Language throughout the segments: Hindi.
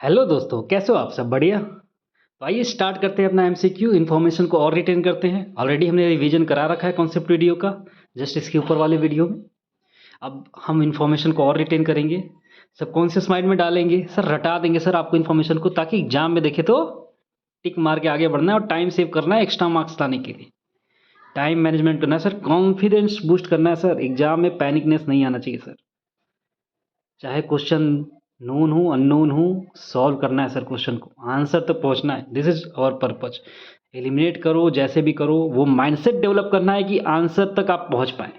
हेलो दोस्तों, कैसे हो आप? सब बढ़िया। तो आइए स्टार्ट करते हैं अपना एमसीक्यू। इन्फॉर्मेशन को और रिटेन करते हैं। ऑलरेडी हमने रिवीजन करा रखा है कॉन्सेप्ट वीडियो का, जस्ट इसके ऊपर वाले वीडियो में। अब हम इन्फॉर्मेशन को और रिटेन करेंगे, सबकॉन्शियस माइंड में डालेंगे सर, रटा देंगे सर आपको इन्फॉर्मेशन को, ताकि एग्जाम में देखे तो टिक मार के आगे बढ़ना है और टाइम सेव करना है एक्स्ट्रा मार्क्स लाने के लिए। टाइम मैनेजमेंट करना है सर, कॉन्फिडेंस बूस्ट करना है सर, एग्जाम में पैनिकनेस नहीं आना चाहिए सर। चाहे क्वेश्चन नोन हो अननोन हो, सॉल्व करना है सर क्वेश्चन को, आंसर तक पहुंचना है। This is our purpose. Eliminate करो जैसे भी करो, वो माइंडसेट डेवलप करना है कि आंसर तक आप पहुंच पाए।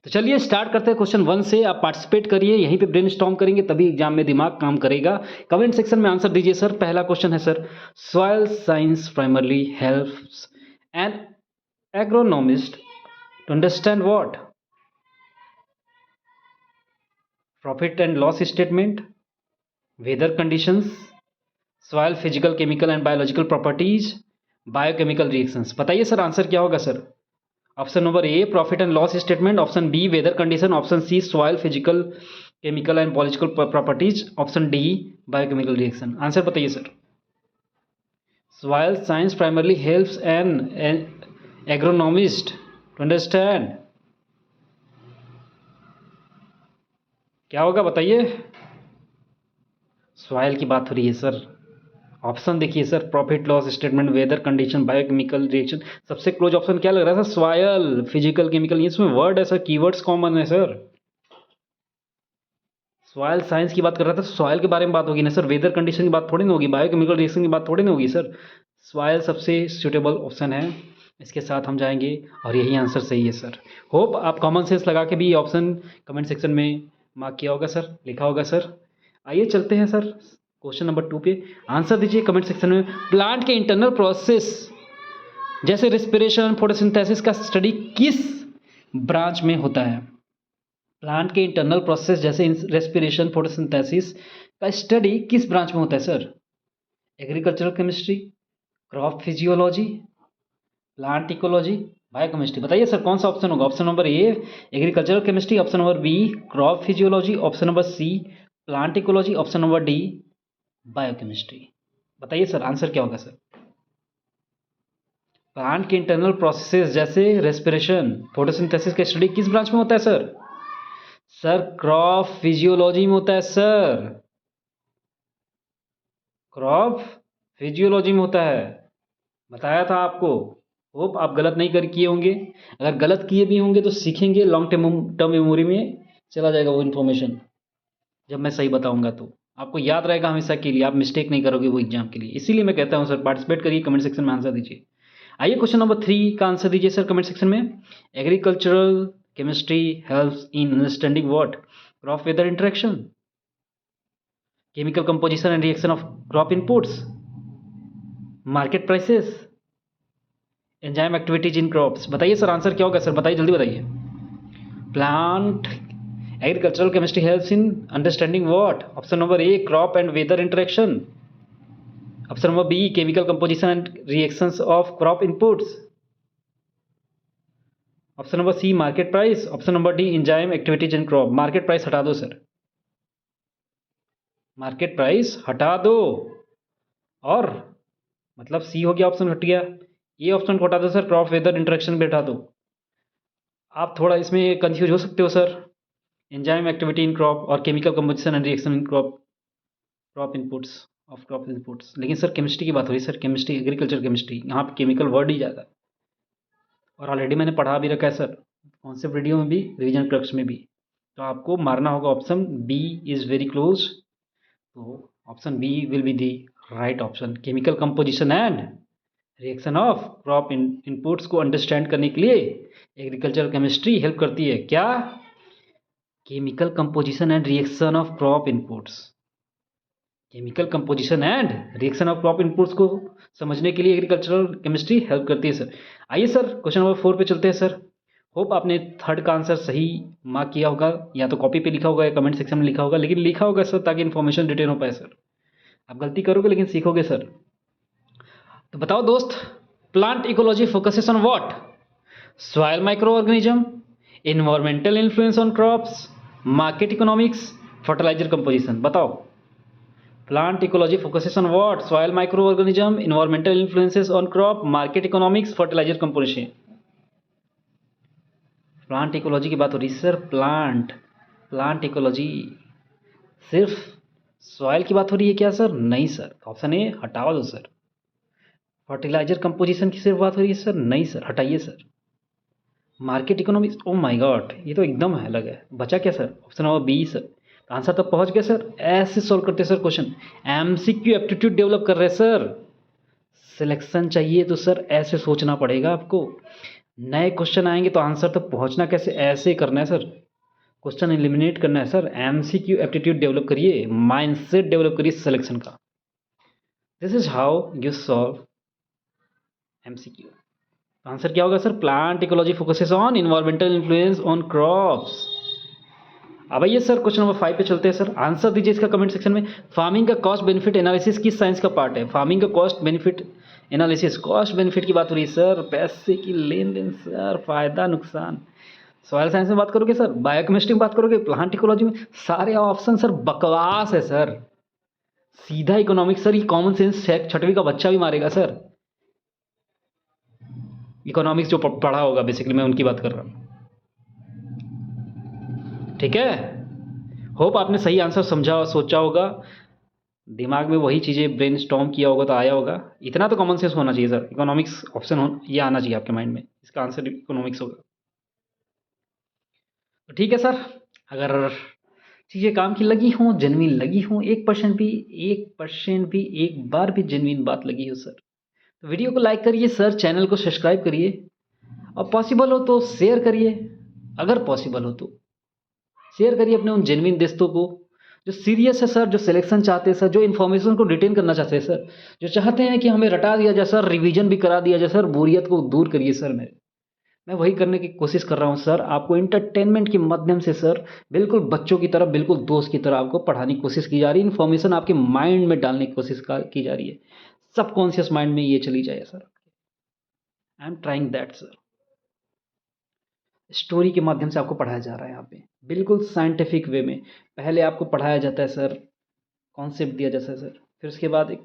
तो चलिए स्टार्ट करते हैं क्वेश्चन 1 से। आप पार्टिसिपेट करिए, यहीं पे ब्रेनस्टॉर्म करेंगे तभी एग्जाम में दिमाग काम करेगा। कमेंट सेक्शन में आंसर दीजिए सर। पहला क्वेश्चन है sir, soil science primarily helps an agronomist to understand what? Profit and loss statement, weather conditions, soil physical chemical and biological properties, biochemical reactions. बताइए सर आंसर क्या होगा sir? Option number A profit and loss statement, option B weather condition, option C soil physical chemical and biological properties, option D biochemical reaction. Answer बताइए sir. Soil science primarily helps an agronomist to understand, क्या होगा बताइए? सॉइल की बात हो रही है सर। ऑप्शन देखिए sir, profit loss statement, weather condition, biochemical reaction. सबसे क्लोज ऑप्शन क्या लग रहा है सर? Soil physical chemical. इसमें वर्ड है सर, कीवर्ड्स कॉमन है सर। सॉयल साइंस की बात कर रहा था, सॉयल के बारे में बात होगी ना सर, वेदर कंडीशन की बात थोड़ी ना होगी, बायोकेमिकल रिएक्शन की बात थोड़ी ना होगी सर। सॉयल सबसे सूटेबल ऑप्शन है, इसके साथ हम जाएंगे और यही आंसर सही है सर। होप आप कॉमन सेंस लगा के भी ऑप्शन कमेंट सेक्शन में मार्क किया होगा सर, लिखा होगा सर। आइए चलते हैं सर क्वेश्चन नंबर 2 पे। आंसर दीजिए कमेंट सेक्शन में। प्लांट के इंटरनल प्रोसेस जैसे रेस्पिरेशन, फोटोसिंथेसिस का स्टडी किस ब्रांच में होता है? प्लांट के इंटरनल प्रोसेस जैसे रेस्पिरेशन, फोटोसिंथेसिस का स्टडी किस ब्रांच में होता है sir? Agricultural chemistry, crop physiology, plant ecology, biochemistry. बताइए सर कौन सा ऑप्शन होगा? Option number A agricultural chemistry, option number B crop physiology, option number C plant ecology, option number D biochemistry. बताइए सर आंसर क्या होगा सर? प्लांट के इंटरनल प्रोसेसेस जैसे रेस्पिरेशन, फोटोसिंथेसिस का स्टडी किस ब्रांच में होता है सर? सर क्रॉप फिजियोलॉजी में होता है सर, क्रॉप फिजियोलॉजी में होता है। बताया था आपको। होप आप गलत नहीं कर किए होंगे। अगर गलत किए भी होंगे तो सीखेंगे, लॉन्ग टर्म मेमोरी में चला जाएगा वो इन्फॉर्मेशन। जब मैं सही बताऊंगा तो आपको याद रहेगा हमेशा के लिए, आप मिस्टेक नहीं करोगे वो एग्जाम के लिए। इसीलिए मैं कहता हूँ सर पार्टिसिपेट करिए, कमेंट सेक्शन में आंसर दीजिए। आइए क्वेश्चन नंबर 3 का आंसर दीजिए सर कमेंट सेक्शन में। Agricultural chemistry helps in understanding what? Crop weather interaction, chemical composition and reaction of crop inputs, market prices, enzyme activities in crops. बताइए सर आंसर क्या होगा सर? बताइए जल्दी बताइए। Plant agricultural chemistry helps in understanding what? Option number A crop and weather interaction, option number B chemical composition and reactions of crop inputs, option number C market price, option number D enzyme activities in crop. Market price हटा दो सर, मार्केट प्राइस हटा दो, और मतलब सी हो गया, ऑप्शन हट गया। ये ऑप्शन को हटा दो सर, क्रॉप वेदर इंटरेक्शन भी हटा दो। आप थोड़ा इसमें कंफ्यूज हो सकते हो sir. Enzyme activity in crop और chemical composition and reaction in crop inputs of crop inputs. लेकिन सर केमिस्ट्री की बात हो रही है सर, केमिस्ट्री एग्रीकल्चर केमिस्ट्री, यहाँ पे केमिकल वर्ड ही ज़्यादा। और ऑलरेडी मैंने पढ़ा भी रखा है सर, कॉन्सेप्ट वीडियो में भी, रिवीजन कक्ष में भी। तो आपको मारना होगा option B is very close. तो option B will be the right option. Chemical composition and reaction of crop inputs को अंडरस्टैंड करने के लिए एग्रीकल्चर केमिस्ट्री हेल्प करती है। क्या? Chemical composition and reaction of crop inputs. Chemical composition and reaction of crop inputs को समझने के लिए एग्रीकल्चरल केमिस्ट्री हेल्प करती है सर। आइए सर क्वेश्चन नंबर 4 पे चलते हैं सर। होप आपने थर्ड का आंसर सही मार्क किया होगा, या तो कॉपी पे लिखा होगा या कमेंट सेक्शन में लिखा होगा, लेकिन लिखा होगा सर ताकि इन्फॉर्मेशन रिटेन हो पाए सर। आप गलती करोगे लेकिन सीखोगे सर। तो बताओ दोस्त, plant ecology focuses on what? Soil micro organism, environmental influence on crops, market economics, fertilizer composition. बताओ। Plant ecology focuses on what? Soil micro organism, environmental influences on crop, market economics, fertilizer composition. Plant ecology की बात हो रही है सर। प्लांट इकोलॉजी सिर्फ सॉइल की बात हो रही है क्या सर? नहीं सर, ऑप्शन ए हटावा दो सर। फर्टिलाइजर कंपोजिशन की सिर्फ बात हो रही है सर? नहीं सर, हटाइए sir. Market economics, oh my god, ये तो एकदम अलग है। बचा क्या sir? Option number B sir. Answer तक पहुंच गए सर। ऐसे सॉल्व करते sir question, MCQ aptitude develop कर रहे सर। सिलेक्शन चाहिए तो सर ऐसे सोचना पड़ेगा आपको। नए क्वेश्चन आएंगे तो आंसर तक पहुंचना कैसे? ऐसे करना है सर, क्वेश्चन एलिमिनेट करना है सर। एमसीक्यू एप्टीट्यूड डेवलप करिए, माइंडसेट डेवलप करिए सिलेक्शन का। This is how you solve MCQ. Answer क्या होगा sir? Plant ecology focuses on environmental influence on crops. अब आइए सर क्वेश्चन नंबर 5 पे चलते हैं सर। आंसर दीजिए इसका कमेंट सेक्शन में। फार्मिंग का कॉस्ट बेनिफिट एनालिसिस किस साइंस का पार्ट है? फार्मिंग का cost benefit analysis, cost benefit की बात हो रही है सर, पैसे की लेन देन सर, फायदा नुकसान। सॉइल साइंस में बात करोगे सर, बायोकेमिस्ट्री में बात करोगे, प्लांट इकोलॉजी में, सारे ऑप्शन सर बकवास है सर। सीधा इकोनॉमिक्स सर, ये कॉमन सेंस छठवीं का बच्चा भी मारेगा सर। इकोनॉमिक्स जो पढ़ा होगा बेसिकली, मैं उनकी बात कर रहा हूँ। ठीक है, होप आपने सही आंसर समझा और सोचा होगा, दिमाग में वही चीज़ें ब्रेन स्टॉर्म किया होगा तो आया होगा। इतना तो कॉमन सेंस होना चाहिए सर, इकोनॉमिक्स ऑप्शन हो ये आना चाहिए आपके माइंड में, इसका आंसर इकोनॉमिक्स होगा। तो ठीक है सर, अगर चीज़ें काम की लगी हों, जेन्युइन लगी हों, 1% भी एक बार भी जेन्युइन बात लगी हो सर, तो वीडियो को लाइक करिए सर, चैनल को सब्सक्राइब करिए, और पॉसिबल हो तो शेयर करिए। अगर पॉसिबल हो तो शेयर करिए अपने उन जेन्युइन दोस्तों को जो सीरियस है सर, जो सिलेक्शन चाहते हैं सर, जो इन्फॉर्मेशन को रिटेन करना चाहते हैं सर, जो चाहते हैं कि हमें रटा दिया जाए सर, रिवीजन भी करा दिया जाए सर, बोरियत को दूर करिए सर। मैं वही करने की कोशिश कर रहा हूँ सर, आपको इंटरटेनमेंट के माध्यम से सर, बिल्कुल बच्चों की तरह, बिल्कुल दोस्त की तरह आपको पढ़ाने की कोशिश की जा रही है। इन्फॉर्मेशन आपके माइंड में डालने की कोशिश की जा रही है, सबकॉन्शियस माइंड में ये चली जाए sir. I am trying that sir. Story के माध्यम से आपको पढ़ाया जा रहा है यहाँ पे, बिल्कुल साइंटिफिक वे में। पहले आपको पढ़ाया जाता है सर, कॉन्सेप्ट दिया जाता है सर, फिर उसके बाद एक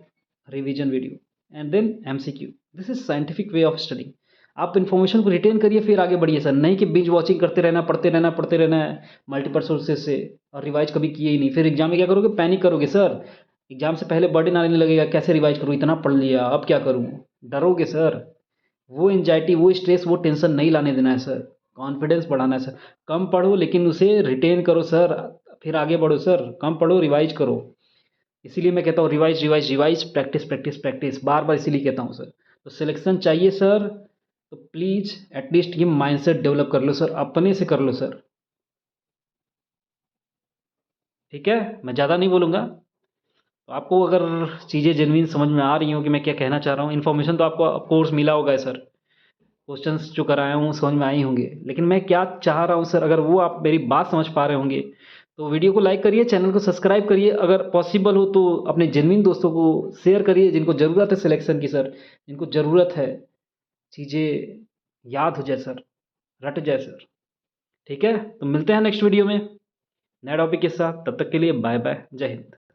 revision video, and then MCQ. This is scientific way of studying. आप इन्फॉर्मेशन को रिटेन करिए, फिर आगे बढ़िए सर, नहीं कि बिंज वॉचिंग करते रहना, पढ़ते रहना है मल्टीपल सोर्सेज से, और रिवाइज कभी किए ही नहीं। फिर एग्जाम में क्या करोगे? पैनिक करोगे सर। एग्जाम से पहले बर्डन आने लगेगा, कैसे रिवाइज करूँ, इतना पढ़ लिया अब क्या करूँ, डरोगे सर। वो एंजाइटी, वो स्ट्रेस, वो टेंशन नहीं लाने देना है सर, कॉन्फिडेंस बढ़ाना है सर। कम पढ़ो लेकिन उसे रिटेन करो सर, फिर आगे बढ़ो सर। कम पढ़ो, रिवाइज करो। इसीलिए मैं कहता हूँ revise revise revise, practice practice practice, बार बार इसीलिए कहता हूँ सर। तो सिलेक्शन चाहिए सर, तो प्लीज़ एटलीस्ट ये माइंडसेट डेवलप कर लो सर, अपने से कर लो सर। ठीक है, मैं ज़्यादा नहीं बोलूँगा। तो आपको अगर चीज़ें जेन्युइन समझ में आ रही हो कि मैं क्या कहना चाह रहा हूँ, इन्फॉर्मेशन तो आपको ऑफकोर्स मिला होगा सर, क्वेश्चंस जो कराया हूँ समझ में आए होंगे, लेकिन मैं क्या चाह रहा हूँ सर, अगर वो आप मेरी बात समझ पा रहे होंगे तो वीडियो को लाइक करिए, चैनल को सब्सक्राइब करिए, अगर पॉसिबल हो तो अपने जेन्युइन दोस्तों को शेयर करिए, जिनको ज़रूरत है सिलेक्शन की सर, जिनको ज़रूरत है चीज़ें याद हो जाए सर, रट जाए सर। ठीक है, तो मिलते हैं नेक्स्ट वीडियो में नए टॉपिक के साथ, तब तक के लिए बाय बाय, जय हिंद।